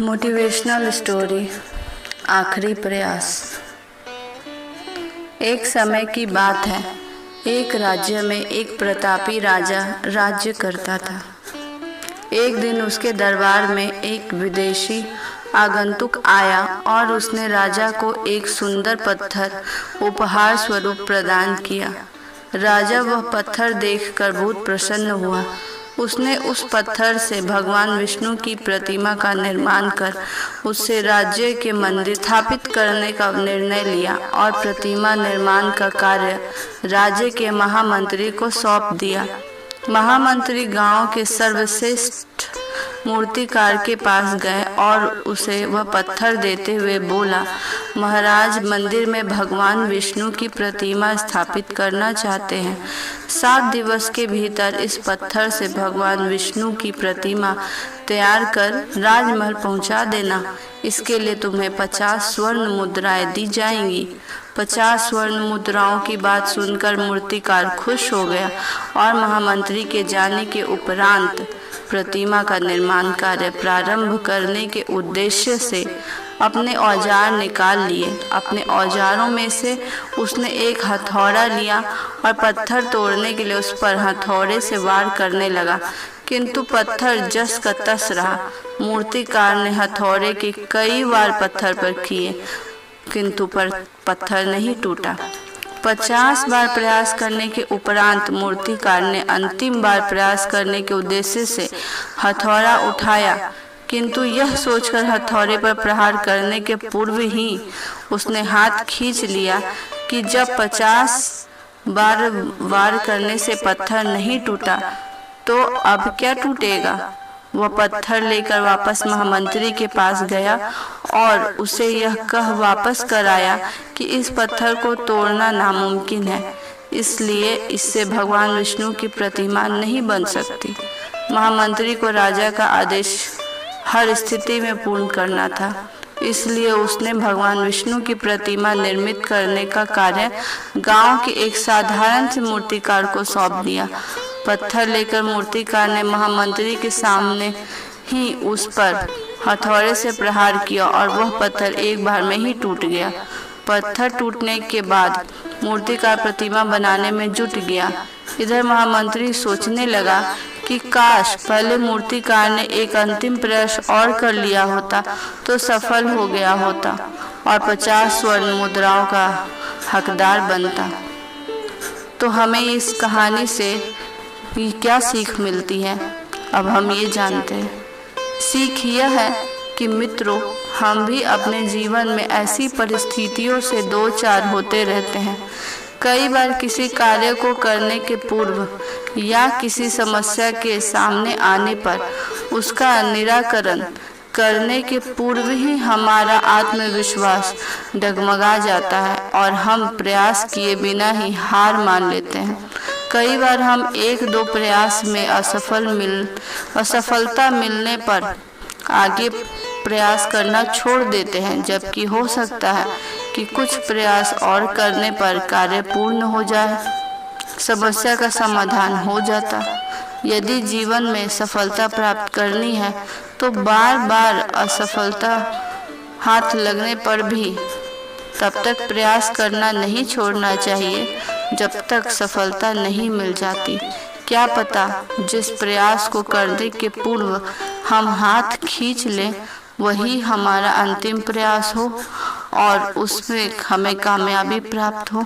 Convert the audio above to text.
Motivational story आखिरी प्रयास। एक समय की बात है, एक राज्य में एक प्रतापी राजा राज्य करता था। एक दिन उसके दरबार में एक विदेशी आगंतुक आया और उसने राजा को एक सुंदर पत्थर उपहार स्वरूप प्रदान किया। राजा वह पत्थर देखकर बहुत प्रसन्न हुआ। उसने उस पत्थर से भगवान विष्णु की प्रतिमा का निर्माण कर उससे राज्य के मंदिर स्थापित करने का निर्णय लिया और प्रतिमा निर्माण का कार्य राज्य के महामंत्री को सौंप दिया। महामंत्री गांव के सर्वश्रेष्ठ मूर्तिकार के पास गए और उसे वह पत्थर देते हुए बोला, महाराज, मंदिर में भगवान विष्णु की प्रतिमा स्थापित करना चाहते हैं। 7 दिवस के भीतर इस पत्थर से भगवान विष्णु की प्रतिमा तैयार कर राजमहल पहुंचा देना। इसके लिए तुम्हें 50 स्वर्ण मुद्राएं दी जाएंगी। 50 स्वर्ण मुद्राओं की बात सुनकर मूर्तिकार खुश हो गया और महामंत्री के जाने के उपरांत प्रतिमा का निर्माण कार्य प्रारंभ करने के उद्देश्य से अपने औजार निकाल लिए। अपने औजारों में से उसने एक हथौड़ा लिया और पत्थर तोड़ने के लिए उस पर हथौड़े से वार करने लगा, किंतु पत्थर जस का तस रहा। मूर्तिकार ने हथौड़े के कई वार पत्थर पर किए, किंतु पत्थर नहीं टूटा। 50 बार प्रयास करने के उपरांत मूर्तिकार ने अंतिम बार प्रयास करने के उद्देश्य से हथौड़ा उठाया, किंतु यह सोचकर हथौड़े पर प्रहार करने के पूर्व ही उसने हाथ खींच लिया कि जब 50 बार वार करने से पत्थर नहीं टूटा तो अब क्या टूटेगा। वह पत्थर लेकर वापस महामंत्री के पास गया और उसे यह कह वापस कराया कि इस पत्थर को तोड़ना नामुमकिन है, इसलिए इससे भगवान विष्णु की प्रतिमा नहीं बन सकती। महामंत्री को राजा का आदेश हर स्थिति में पूर्ण करना था, इसलिए उसने भगवान विष्णु की प्रतिमा निर्मित करने का कार्य गांव के एक साधारण से मूर्तिकार को सौंप दिया। पत्थर लेकर मूर्तिकार ने महामंत्री के सामने ही उस पर हथौड़े से प्रहार किया और वह पत्थर एक बार में ही टूट गया। पत्थर टूटने के बाद मूर्तिकार प्रतिमा बनाने में जुट गया। इधर महामंत्री सोचने लगा कि काश पहले मूर्तिकार ने एक अंतिम प्रयास और कर लिया होता तो सफल हो गया होता और 50 स्वर्ण मुद्राओं का हकदार बनता। तो हमें इस कहानी से क्या सीख मिलती है, अब हम ये जानते हैं। सीख यह है कि मित्रों, हम भी अपने जीवन में ऐसी परिस्थितियों से दो चार होते रहते हैं। कई बार किसी कार्य को करने के पूर्व या किसी समस्या के सामने आने पर उसका निराकरण करने के पूर्व ही हमारा आत्मविश्वास डगमगा जाता है और हम प्रयास किए बिना ही हार मान लेते हैं। कई बार हम 1-2 प्रयास में असफलता मिलने पर आगे प्रयास करना छोड़ देते हैं, जबकि हो सकता है कि कुछ प्रयास और करने पर कार्य पूर्ण हो जाए, समस्या का समाधान हो जाता। यदि जीवन में सफलता प्राप्त करनी है तो बार बार असफलता हाथ लगने पर भी तब तक प्रयास करना नहीं छोड़ना चाहिए जब तक सफलता नहीं मिल जाती। क्या पता जिस प्रयास को करने के पूर्व हम हाथ खींच लें वही हमारा अंतिम प्रयास हो और उसमें हमें कामयाबी प्राप्त हो।